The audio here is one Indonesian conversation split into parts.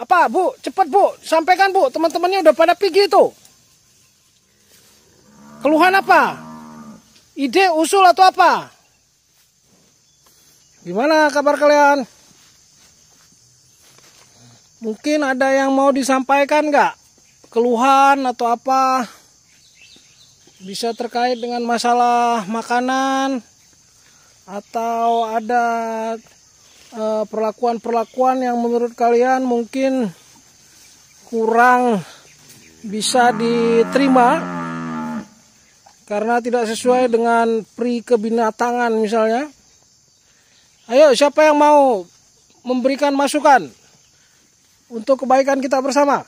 Apa Bu? Cepat Bu, sampaikan Bu. Teman-temannya udah pada pergi itu. Keluhan apa? Ide, usul atau apa? Gimana kabar kalian? Mungkin ada yang mau disampaikan nggak? Keluhan atau apa? Bisa terkait dengan masalah makanan, atau ada perlakuan-perlakuan yang menurut kalian mungkin kurang bisa diterima karena tidak sesuai dengan pri kebinatangan misalnya. Ayo, siapa yang mau memberikan masukan untuk kebaikan kita bersama?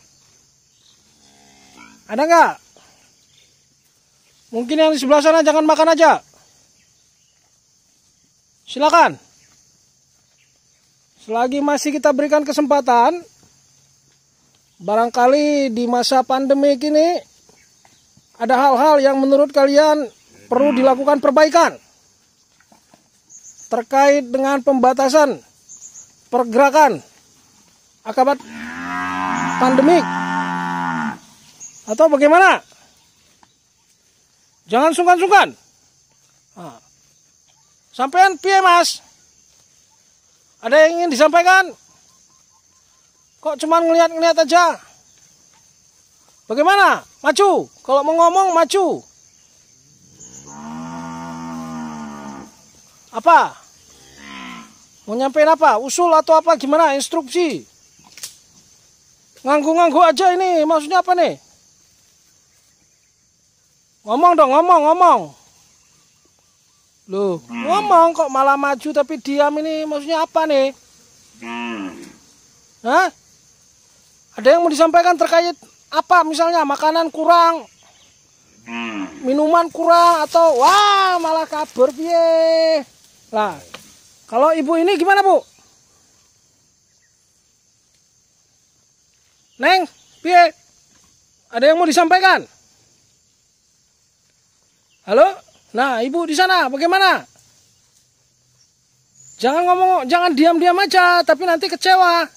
Ada nggak? Mungkin yang di sebelah sana jangan makan aja. Silakan. Selagi masih kita berikan kesempatan, barangkali di masa pandemi ini ada hal-hal yang menurut kalian perlu dilakukan perbaikan terkait dengan pembatasan pergerakan akibat pandemik, atau bagaimana? Jangan sungkan-sungkan. Sampean piye Mas? Ada yang ingin disampaikan? Kok cuma ngeliat-ngeliat aja? Bagaimana? Maju. Kalau mau ngomong, maju. Apa? Mau nyampein apa? Usul atau apa? Gimana? Instruksi? Nganggu-nganggu aja ini. Maksudnya apa nih? Ngomong dong, ngomong. Loh, ngomong kok malah maju tapi diam ini. Maksudnya apa nih? Hah? Ada yang mau disampaikan terkait apa? Misalnya makanan kurang, minuman kurang, atau wah malah kabur piye? Lah, kalau ibu ini gimana Bu? Neng, piye? Ada yang mau disampaikan? Halo? Nah, ibu di sana bagaimana? Jangan ngomong, jangan diam-diam aja, tapi nanti kecewa.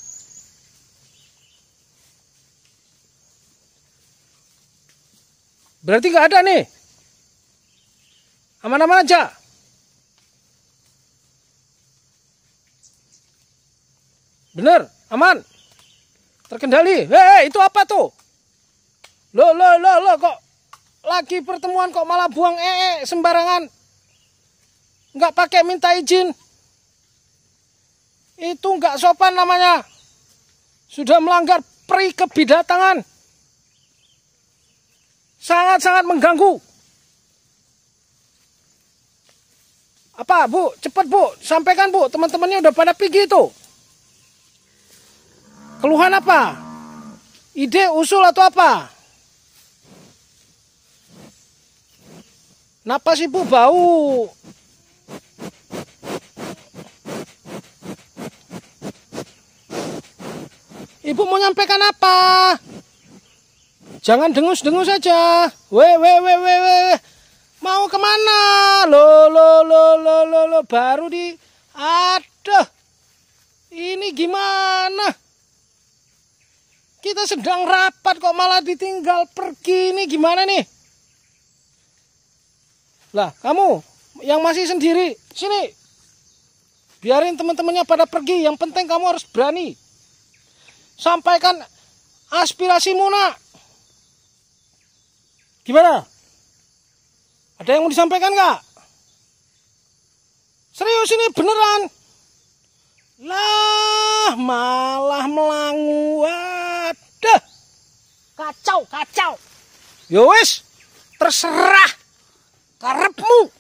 Berarti nggak ada nih. Aman-aman aja. Bener, aman. Terkendali. Hei, itu apa tuh? Loh, kok lagi pertemuan kok malah buang sembarangan. Nggak pakai minta izin. Itu nggak sopan namanya. Sudah melanggar pri kebidatangan. Sangat-sangat mengganggu. Apa Bu? Cepat Bu, sampaikan Bu. Teman-temannya udah pada pergi itu. Keluhan apa? Ide, usul atau apa? Napas Ibu bau. Ibu mau nyampaikan apa? Jangan dengus-dengus saja. Weh. Mau kemana? Lo. Baru di... Aduh. Ini gimana? Kita sedang rapat kok malah ditinggal pergi. Ini gimana nih? Lah, kamu yang masih sendiri, sini. Biarin teman-temannya pada pergi. Yang penting kamu harus berani. Sampaikan aspirasimu, Nak. Gimana? Ada yang mau disampaikan nggak? Serius ini beneran? Lah, malah melangu. Waduh. Kacau. Yo wis, terserah karepmu.